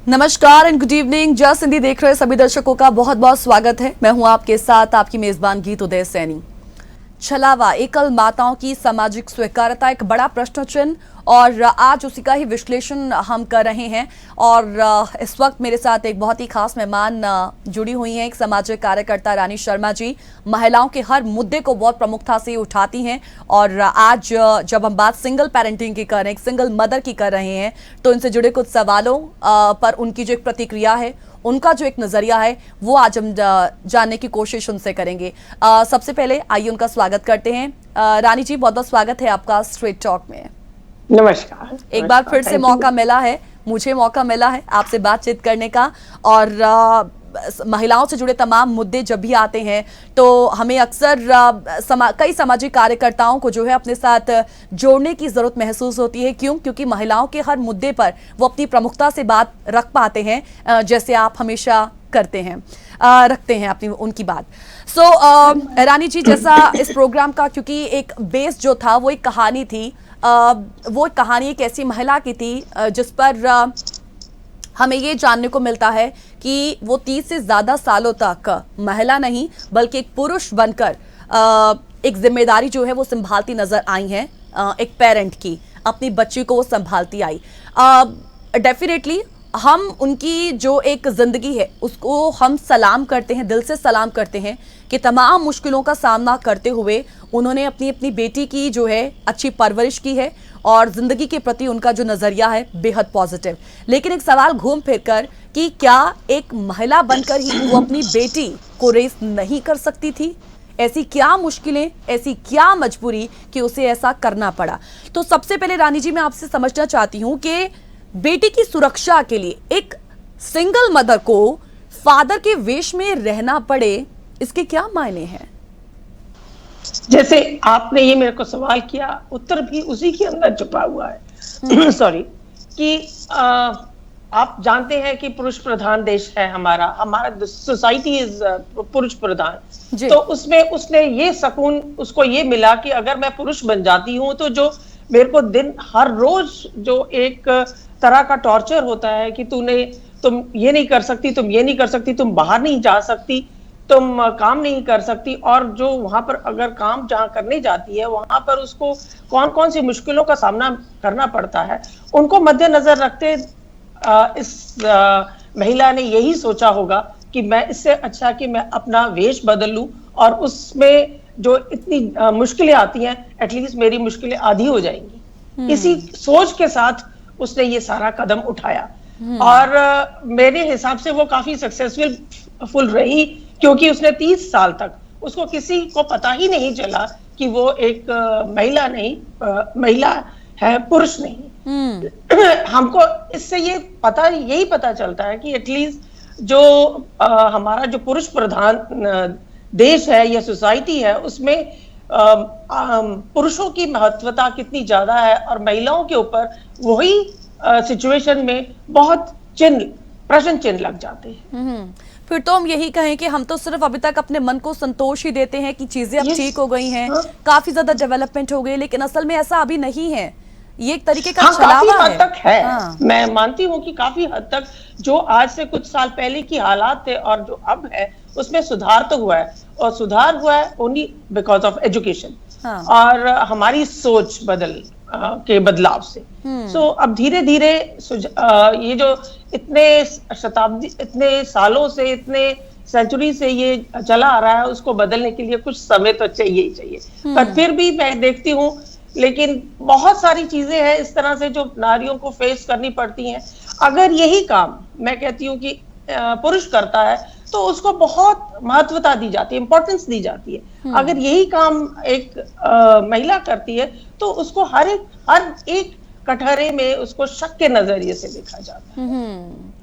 नमस्कार and good evening. Just Hindi देख रहे सभी दर्शकों का बहुत बहुत स्वागत है। मैं हूं आपके साथ आपकी मेजबान गीत उदय सैनी। छलावा, एकल माताओं की सामाजिक स्वीकार्यता एक बड़ा प्रश्न चिन्ह, और आज उसी का ही विश्लेषण हम कर रहे हैं। और इस वक्त मेरे साथ एक बहुत ही खास मेहमान जुड़ी हुई हैं, एक सामाजिक कार्यकर्ता रानी शर्मा जी। महिलाओं के हर मुद्दे को बहुत प्रमुखता से उठाती हैं, और आज जब हम बात सिंगल पेरेंटिंग की कर रहे हैं, एक सिंगल मदर की कर रहे हैं, तो इनसे जुड़े कुछ सवालों पर उनकी जो एक प्रतिक्रिया है, उनका जो एक नजरिया है, वो आज हम जानने की कोशिश उनसे करेंगे। सबसे पहले आइए उनका स्वागत करते हैं। रानी जी, बहुत बहुत स्वागत है आपका स्ट्रेट टॉक में। नमस्कार। एक बार फिर से मौका मिला है, मुझे मौका मिला है आपसे बातचीत करने का। और महिलाओं से जुड़े तमाम मुद्दे जब भी आते हैं तो हमें अक्सर कई सामाजिक कार्यकर्ताओं को जो है अपने साथ जोड़ने की जरूरत महसूस होती है। क्यों? क्योंकि महिलाओं के हर मुद्दे पर वो अपनी प्रमुखता से बात रख पाते हैं, जैसे आप हमेशा करते हैं, रखते हैं अपनी उनकी बात। रानी जी, जैसा इस प्रोग्राम का, क्योंकि एक बेस जो था वो एक कहानी थी, वो कहानी एक ऐसी महिला की थी जिस पर हमें ये जानने को मिलता है कि वो 30 से ज़्यादा सालों तक महिला नहीं बल्कि एक पुरुष बनकर एक जिम्मेदारी जो है वो संभालती नजर आई हैं, एक पेरेंट की, अपनी बच्ची को वो संभालती आई। डेफिनेटली हम उनकी जो एक जिंदगी है उसको हम सलाम करते हैं, दिल से सलाम करते हैं कि तमाम मुश्किलों का सामना करते हुए उन्होंने अपनी अपनी बेटी की जो है अच्छी परवरिश की है, और जिंदगी के प्रति उनका जो नजरिया है बेहद पॉजिटिव। लेकिन एक सवाल घूम फिर कर कि क्या एक महिला बनकर ही वो अपनी बेटी को रेस नहीं कर सकती थी? ऐसी क्या मुश्किलें, ऐसी क्या मजबूरी कि उसे ऐसा करना पड़ा? तो सबसे पहले रानी जी, मैं आपसे समझना चाहती हूँ कि बेटी की सुरक्षा के लिए एक सिंगल मदर को फादर के वेश में रहना पड़े, इसके क्या मायने हैं? जैसे आपने ये मेरे को सवाल किया, उत्तर भी उसी के अंदर छुपा हुआ है। सॉरी कि आप जानते हैं कि पुरुष प्रधान देश है हमारा सोसाइटी इज पुरुष प्रधान। तो उसमें उसने ये सुकून उसको ये मिला कि अगर मैं पुरुष बन जाती हूँ तो जो मेरे को दिन हर रोज जो एक तरह का टॉर्चर होता है कि तुम ये नहीं कर सकती, तुम ये नहीं कर सकती, तुम बाहर नहीं जा सकती, तुम काम नहीं कर सकती, और जो वहां पर अगर काम जहां करने जाती है वहां पर उसको कौन कौन सी मुश्किलों का सामना करना पड़ता है, उनको मद्देनजर रखते इस महिला ने यही सोचा होगा कि मैं इससे अच्छा कि मैं अपना वेश बदल लूं, और उसमें जो इतनी मुश्किलें आती हैं एटलीस्ट मेरी मुश्किलें आधी हो जाएंगी। इसी सोच के साथ उसने ये सारा कदम उठाया, और मेरे हिसाब से वो काफी सक्सेसफुल रही, क्योंकि उसने 30 साल तक उसको किसी को पता ही नहीं चला कि वो एक महिला है, पुरुष नहीं। हमको इससे यही पता चलता है कि एटलीस्ट जो हमारा जो पुरुष प्रधान देश है या सोसाइटी है उसमें पुरुषों की महत्वता कितनी ज्यादा है, और महिलाओं के ऊपर वही सिचुएशन में बहुत प्रश्न चिन्ह लग जाते हैं। फिर तो हम यही कहें कि हम तो सिर्फ अभी तक अपने मन को संतोष ही देते हैं कि चीजें अब ठीक हो गई हैं, काफी ज्यादा डेवलपमेंट हो गई, लेकिन असल में ऐसा अभी नहीं है। ये एक तरीके का छलावा काफी हद तक है। मैं मानती हूँ कि काफी हद तक जो आज से कुछ साल पहले की हालात थे और जो अब है उसमें सुधार तो हुआ है, और सुधार हुआ है ओनली बिकॉज ऑफ एजुकेशन और हमारी सोच के बदलाव से। अब धीरे धीरे ये जो इतने सालों से, इतने सेंचुरी से ये चला आ रहा है, उसको बदलने के लिए कुछ समय तो चाहिए ही चाहिए। पर फिर भी मैं देखती हूँ, लेकिन बहुत सारी चीजें हैं इस तरह से जो नारियों को फेस करनी पड़ती हैं। अगर यही काम मैं कहती हूँ कि पुरुष करता है तो उसको बहुत महत्वता दी जाती है, इंपॉर्टेंस दी जाती है। अगर यही काम एक महिला करती है तो उसको हर एक कटघरे में उसको शक के नजरिए से देखा जाता है।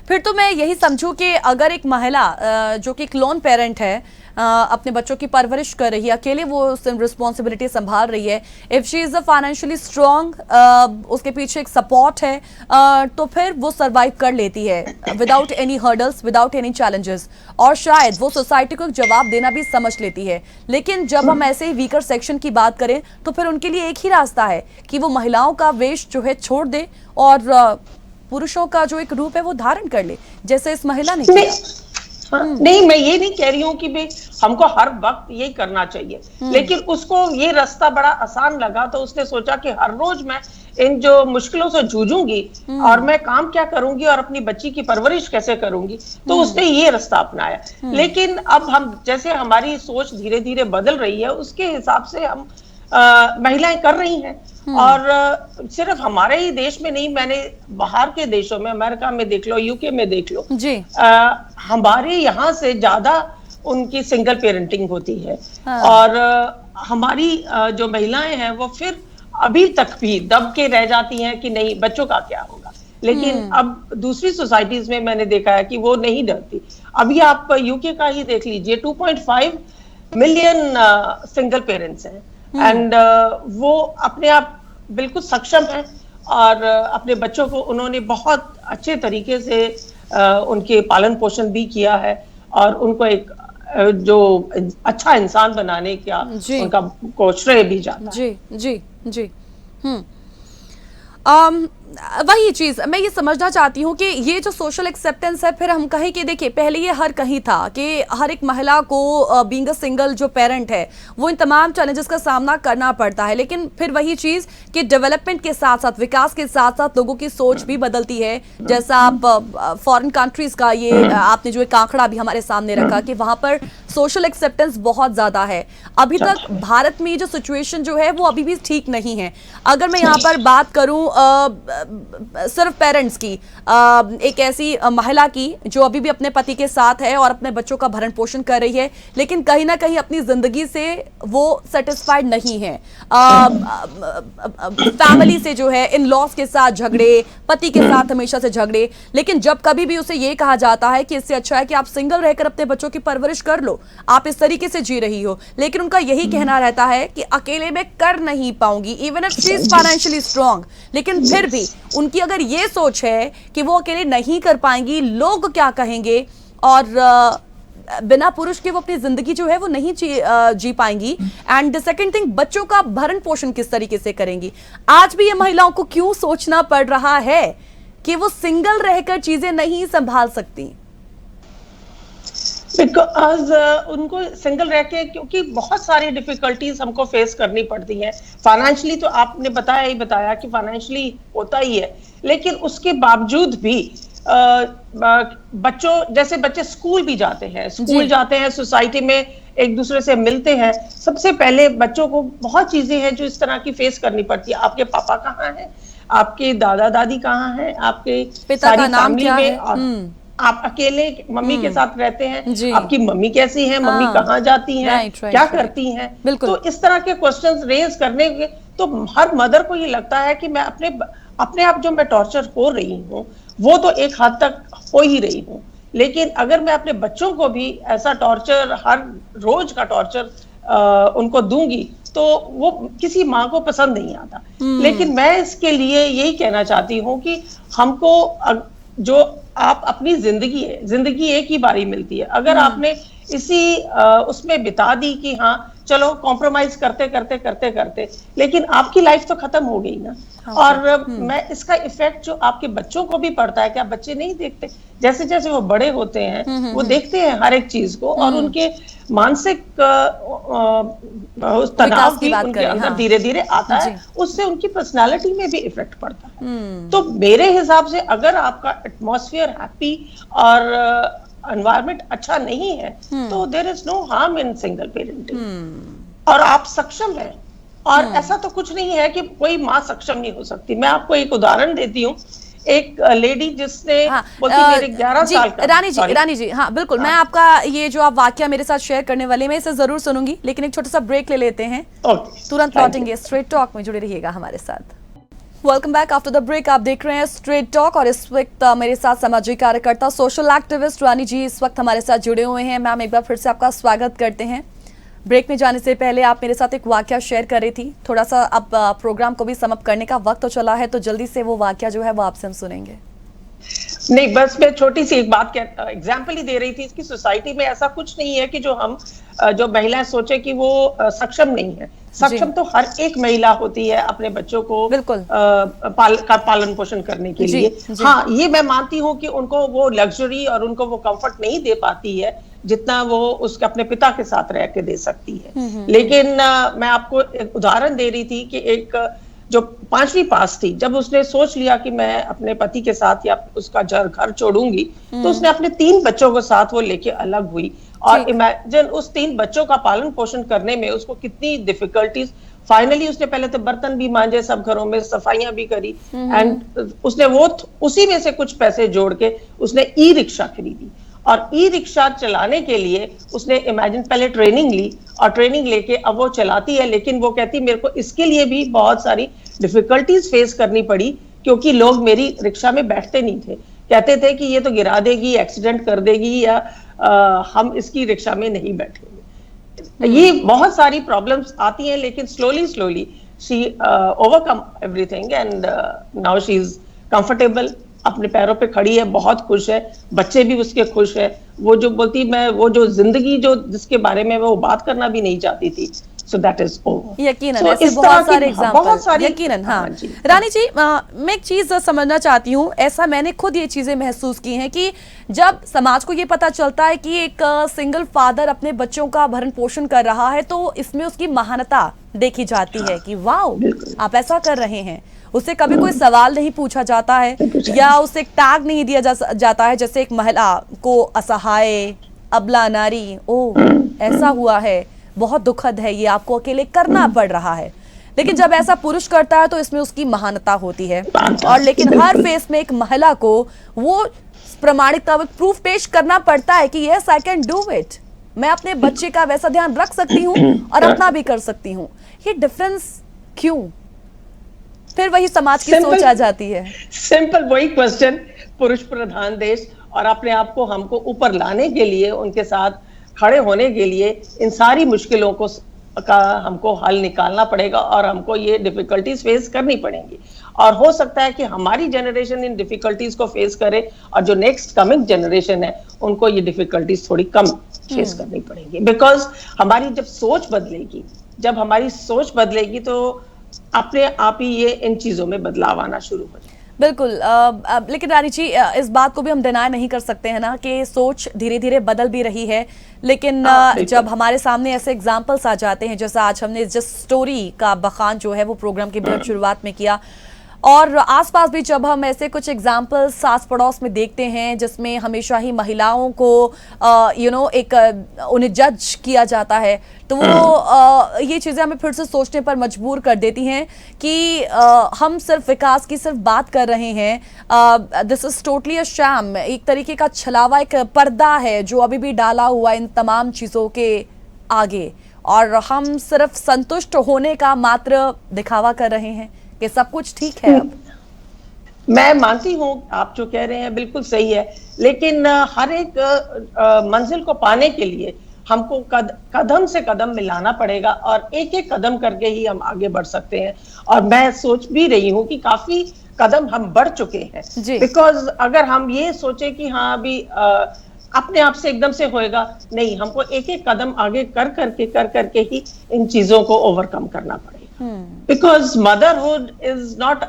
फिर तो मैं यही समझूं कि अगर एक महिला जो कि एक लोन पेरेंट है, अपने बच्चों की परवरिश कर रही है, अकेले वो रिस्पॉन्सिबिलिटी संभाल रही है, if she is a financially strong, उसके पीछे एक सपोर्ट है, तो फिर वो सरवाइव कर लेती है without any hurdles, without any challenges, और शायद वो सोसाइटी को एक जवाब देना भी समझ लेती है। लेकिन जब हम ऐसे ही वीकर सेक्शन की बात करें तो फिर उनके लिए एक ही रास्ता है कि वो महिलाओं का वेश जो है छोड़ दे और पुरुषों का जो एक रूप है वो धारण कर ले, जैसे इस महिला ने किया। हाँ, नहीं, मैं ये नहीं कह रही हूँ कि भाई हमको हर वक्त यही करना चाहिए, लेकिन उसको ये रास्ता बड़ा आसान लगा, तो उसने सोचा कि हर रोज मैं इन जो मुश्किलों से जूझूंगी और मैं काम क्या करूंगी और अपनी बच्ची की परवरिश कैसे करूंगी, तो उसने ये रास्ता अपनाया। लेकिन अब हम जैसे हमारी सोच धीरे धीरे बदल रही है, उसके हिसाब से हम महिलाएं कर रही हैं। और सिर्फ हमारे ही देश में नहीं, मैंने बाहर के देशों में, अमेरिका में देख लो, यूके में देख लो जी, हमारे यहाँ से ज्यादा उनकी सिंगल पेरेंटिंग होती है। हाँ। और हमारी जो महिलाएं हैं वो फिर अभी तक भी दब के रह जाती हैं कि नहीं बच्चों का क्या होगा। लेकिन अब दूसरी सोसाइटीज में मैंने देखा है कि वो नहीं डरती। अभी आप यूके का ही देख लीजिए, 2.5 मिलियन सिंगल पेरेंट्स हैं एंड वो अपने आप बिल्कुल सक्षम है और अपने बच्चों को उन्होंने बहुत अच्छे तरीके से उनके पालन पोषण भी किया है और उनको एक जो अच्छा इंसान बनाने का उनका को श्रेय भी जाता है। जी जी जी। वही चीज मैं ये समझना चाहती हूँ कि ये जो सोशल एक्सेप्टेंस है, फिर हम कहें कि देखिए पहले ये हर कहीं था कि हर एक महिला को बीइंग अ सिंगल जो पेरेंट है वो इन तमाम चैलेंजेस का सामना करना पड़ता है। लेकिन फिर वही चीज कि डेवलपमेंट के साथ साथ, विकास के साथ साथ लोगों की सोच भी बदलती है। जैसा आप फॉरेन कंट्रीज का ये आपने जो एक आंकड़ा भी हमारे सामने रखा कि वहां पर सोशल एक्सेप्टेंस बहुत ज्यादा है। अभी तक भारत में जो सिचुएशन जो है वो अभी भी ठीक नहीं है। अगर मैं यहाँ पर बात करूं सिर्फ पेरेंट्स की, एक ऐसी महिला की जो अभी भी अपने पति के साथ है और अपने बच्चों का भरण पोषण कर रही है, लेकिन कहीं ना कहीं अपनी जिंदगी से वो सेटिस्फाइड नहीं है। फैमिली से जो है, इन लॉस के साथ झगड़े, पति के साथ हमेशा से झगड़े। लेकिन जब कभी भी उसे ये कहा जाता है कि इससे अच्छा है कि आप सिंगल रहकर अपने बच्चों की परवरिश कर लो, आप इस तरीके से जी रही हो, लेकिन उनका यही कहना रहता है कि अकेले में कर नहीं पाऊंगी, even if she is financially strong. लेकिन फिर भी उनकी अगर ये सोच है कि वो अकेले नहीं कर पाएंगी, लोग क्या कहेंगे, और बिना पुरुष के वो अपनी जिंदगी जो है वो नहीं जी पाएंगी। एंड द सेकंड थिंग, बच्चों का भरण पोषण किस तरीके से करेंगी। आज भी ये महिलाओं को क्यों सोचना पड़ रहा है कि वो सिंगल रहकर चीजें नहीं संभाल सकती? बिकॉज उनको सिंगल रह के, क्योंकि बहुत सारी डिफिकल्टीज हमको फेस करनी पड़ती हैं। फाइनेंशियली तो आपने बताया कि फाइनेंशियली होता ही है, लेकिन उसके बावजूद भी जैसे बच्चे स्कूल भी जाते हैं, सोसाइटी में एक दूसरे से मिलते हैं। सबसे पहले बच्चों को बहुत चीजें हैं जो इस तरह की फेस करनी पड़ती है। आपके पापा कहाँ हैं, आपके दादा दादी कहाँ हैं, आपके पिता का नाम क्या है, आप अकेले मम्मी के साथ रहते हैं, आपकी मम्मी कैसी है, मम्मी कहाँ जाती हैं, क्या करती हैं। तो इस तरह के क्वेश्चंस रेज करने के, तो हर मदर को ये लगता है कि मैं अपने आप जो मैं टॉर्चर हो रही हूँ वो तो एक हद तक हो ही रही हूँ, लेकिन अगर मैं अपने बच्चों को भी ऐसा टॉर्चर, हर रोज का टॉर्चर उनको दूंगी तो वो किसी माँ को पसंद नहीं आता। लेकिन मैं इसके लिए यही कहना चाहती हूँ कि हमको जो आप अपनी जिंदगी एक ही बारी मिलती है। अगर आपने इसी उसमें बिता दी कि हाँ चलो कॉम्प्रोमाइज करते, लेकिन आपकी लाइफ तो खत्म हो गई ना। और मैं इसका इफेक्ट जो आपके बच्चों को भी पड़ता है, क्या बच्चे नहीं देखते? जैसे जैसे वो बड़े होते हैं वो देखते हैं हर एक चीज को, और उनके मानसिक तनाव भी उनके अंदर धीरे धीरे आता है, उससे उनकी पर्सनालिटी में भी इफेक्ट पड़ता है। तो मेरे हिसाब से अगर आपका एटमॉस्फेयर हैप्पी और एनवायरनमेंट अच्छा नहीं है तो there is no harm in single parenting. और आप सक्षम हैं, और ऐसा तो कुछ नहीं है कि कोई माँ सक्षम नहीं हो सकती। मैं आपको एक उदाहरण देती हूँ। एक लेडी जिसने बोलती मेरे 11 साल का, रानी जी, हाँ बिल्कुल, मैं आपका ये जो आप वाकया मेरे साथ शेयर करने वाले, मैं इसे जरूर सुनूंगी, लेकिन एक छोटा सा ब्रेक ले लेते हैं, तुरंत लौटेंगे। स्ट्रेट टॉक में जुड़े रहिएगा हमारे साथ। Welcome back after the break. आप देख रहे हैं स्ट्रेट टॉक और इस वक्त मेरे साथ सामाजिक कार्यकर्ता, सोशल एक्टिविस्ट रानी जी इस वक्त हमारे साथ जुड़े हुए हैं। मैम, एक बार फिर से आपका स्वागत करते हैं। ब्रेक में जाने से पहले आप मेरे साथ एक वाकया शेयर कर रही थी, थोड़ा सा अब प्रोग्राम को भी समाप्त करने का वक्त तो चला है, तो जल्दी से वो वाकया जो है वो आपसे हम सुनेंगे। नहीं, बस मैं छोटी सी एक बात एग्जाम्पल ही दे रही थी कि सोसाइटी में ऐसा कुछ नहीं है कि जो महिलाएं सोचे कि वो सक्षम नहीं है। सक्षम तो हर एक महिला होती है अपने बच्चों को बिल्कुल पालन पोषण करने के लिए। हाँ, ये मैं मानती हूँ कि उनको वो लग्जरी और उनको वो कंफर्ट नहीं दे पाती है जितना वो उसके अपने पिता के साथ रह के दे सकती है। लेकिन मैं आपको एक उदाहरण दे रही थी कि एक जो 5वीं पास थी, जब उसने सोच लिया कि मैं अपने पति के साथ या उसका घर छोड़ूंगी, तो उसने अपने 3 बच्चों के साथ वो लेके अलग हुई। और इमेजिन उस 3 बच्चों का पालन पोषण करने में उसको कितनी डिफिकल्टीज। फाइनली उसने पहले तो बर्तन भी मांजे, सब घरों में सफाइयां भी करी, एंड उसने वो उसी में से कुछ पैसे जोड़ के उसने ई रिक्शा खरीदी। और ई रिक्शा चलाने के लिए उसने इमेजिन पहले ट्रेनिंग ली, और ट्रेनिंग लेके अब वो चलाती है। लेकिन वो कहती मेरे को इसके लिए भी बहुत सारी डिफिकल्टीज फेस करनी पड़ी, क्योंकि लोग मेरी रिक्शा में बैठते नहीं थे, कहते थे कि ये तो गिरा देगी, एक्सीडेंट कर देगी, या हम इसकी रिक्शा में नहीं बैठेंगे। ये बहुत सारी प्रॉब्लम्स आती हैं, लेकिन slowly she overcome everything, and now she is comfortable, अपने पैरों पे खड़ी है, बहुत खुश है, बच्चे भी उसके खुश है। वो जो बोलती मैं वो जो जिंदगी जो जिसके बारे में वो बात करना भी नहीं चाहती थी, सो दैट इज ओवर। यकीनन ऐसे बहुत सारे एग्जांपल, यकीनन। हाँ रानी जी, मैं एक चीज समझना चाहती हूँ, ऐसा मैंने खुद ये चीजें महसूस की हैं कि जब समाज को ये पता चलता है कि एक सिंगल फादर अपने बच्चों का भरण पोषण कर रहा है, तो इसमें उसकी महानता देखी जाती है कि वाह आप ऐसा कर रहे हैं। उससे कभी कोई सवाल नहीं पूछा जाता है, या उसे एक टैग नहीं दिया जाता है, जैसे एक महिला को असहाय, अबला नारी, ओ ऐसा हुआ है, बहुत दुखद है, ये आपको अकेले करना पड़ रहा है। लेकिन जब ऐसा पुरुष करता है तो इसमें उसकी महानता होती है। और लेकिन हर फेस में एक महिला को वो प्रमाणिकता, प्रूफ पेश करना पड़ता है कि yes I can do it, मैं अपने बच्चे का वैसा ध्यान रख सकती हूँ और अपना भी कर सकती हूँ। ये डिफरेंस क्यों? फिर वही समाज की सोच आ जाती है। सिंपल वही क्वेश्चन, पुरुष प्रधान देश, और अपने आप को हमको ऊपर लाने के लिए, उनके साथ खड़े होने के लिए इन सारी मुश्किलों को का हमको हल निकालना पड़ेगा, और हमको ये डिफिकल्टीज फेस करनी पड़ेंगी। और हो सकता है कि हमारी जनरेशन इन डिफिकल्टीज को फेस करे, और जो नेक्स्ट कमिंग जनरेशन है उनको ये डिफिकल्टीज थोड़ी कम फेस करनी पड़ेंगी। बिकॉज हमारी जब सोच बदलेगी, जब हमारी सोच बदलेगी, तो अपने आप ही ये इन चीजों में बदलाव आना शुरू हो जाए। बिल्कुल। लेकिन रानी जी, इस बात को भी हम डिनाई नहीं कर सकते हैं ना कि सोच धीरे धीरे बदल भी रही है। लेकिन जब हमारे सामने ऐसे एग्जाम्पल्स आ जाते हैं, जैसा आज हमने जिस स्टोरी का बखान जो है वो प्रोग्राम की बहुत शुरुआत में किया, और आसपास भी जब हम ऐसे कुछ एग्जाम्पल्स सास पड़ोस में देखते हैं जिसमें हमेशा ही महिलाओं को एक उन्हें जज किया जाता है, तो वो ये चीज़ें हमें फिर से सोचने पर मजबूर कर देती हैं कि हम सिर्फ विकास की सिर्फ बात कर रहे हैं। This is totally a sham, एक तरीके का छलावा, एक पर्दा है जो अभी भी डाला हुआ इन तमाम चीज़ों के आगे, और हम सिर्फ संतुष्ट होने का मात्र दिखावा कर रहे हैं कि सब कुछ ठीक है। अब मैं मानती हूँ आप जो कह रहे हैं बिल्कुल सही है, लेकिन हर एक मंजिल को पाने के लिए हमको कदम से कदम मिलाना पड़ेगा, और एक एक कदम करके ही हम आगे बढ़ सकते हैं। और मैं सोच भी रही हूँ कि काफी कदम हम बढ़ चुके हैं, बिकॉज अगर हम ये सोचे कि हाँ अभी अपने आप से एकदम से होएगा, नहीं, हमको एक एक कदम आगे कर करके ही इन चीजों को ओवरकम करना पड़ेगा। Because motherhood is not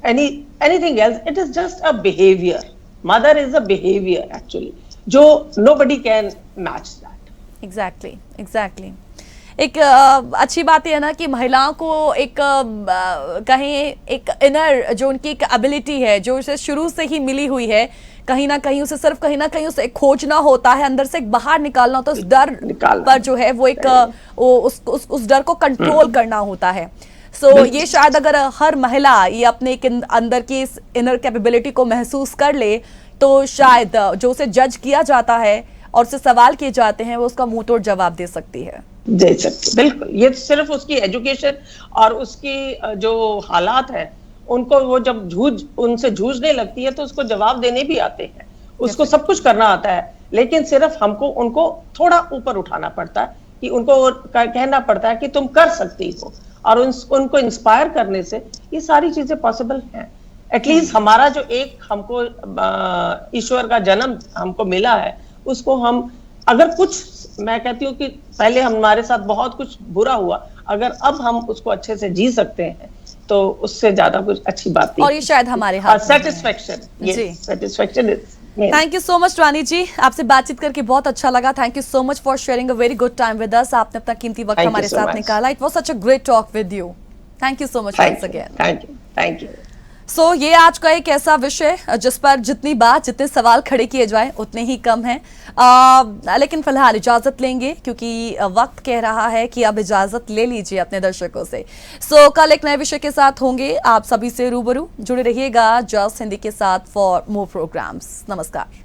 anything else, it is just a behavior. Mother is a behavior actually, जो nobody can match that. Exactly. एक अच्छी बात है ना कि महिलाओं को एक कहें एक इनर जो उनकी एक एबिलिटी है, जो उसे शुरू से ही मिली हुई है, कहीं ना कहीं उसे सिर्फ कहीं ना कहीं उसे खोजना होता है, अंदर से एक बाहर निकालना होता है, उस डर पर जो है वो एक उस डर को कंट्रोल करना होता है। सो ये शायद अगर हर महिला ये अपने अंदर की इस इनर कैपेबिलिटी को महसूस कर ले, तो शायद जो उसे जज किया जाता है और उससे सवाल किए जाते हैं वो उसका मुंह तोड़ जवाब दे सकती है। दे सकती, बिल्कुल। ये सिर्फ उसकी एजुकेशन और उसकी जो हालात है उनको वो जब उनसे जूझने लगती है तो उसको जवाब देने भी आते हैं, उसको सब कुछ करना आता है, लेकिन सिर्फ हमको उनको थोड़ा ऊपर उठाना पड़ता है, कि उनको कहना पड़ता है कि तुम कर सकती हो, और उनको इंस्पायर करने से ये सारी चीजें पॉसिबल हैं। एटलीस्ट हमारा जो एक हमको ईश्वर का जन्म हमको मिला है, उसको हम अगर कुछ, मैं कहती हूँ कि पहले हमारे साथ बहुत कुछ बुरा हुआ, अगर अब हम उसको अच्छे से जी सकते हैं तो उससे ज्यादा कुछ अच्छी बात नहीं। और ये शायद हमारे हाथ में है। सेटिस्फेक्शन, जी। Satisfaction is. Thank you so much Rani ji, आपसे बातचीत करके बहुत अच्छा लगा। Thank you so much for sharing a very good time with us. आपने अपना कीमती वक्त Thank you हमारे so साथ much. निकाला। It was such a great talk with you. Thank you so much once again. Thank you. So ये आज का एक ऐसा विषय जिस पर जितनी बात, जितने सवाल खड़े किए जाए उतने ही कम हैं। लेकिन फिलहाल इजाजत लेंगे क्योंकि वक्त कह रहा है कि अब इजाजत ले लीजिए अपने दर्शकों से। सो कल एक नए विषय के साथ होंगे आप सभी से रूबरू। जुड़े रहिएगा जस्ट हिंदी के साथ फॉर मोर प्रोग्राम्स। नमस्कार।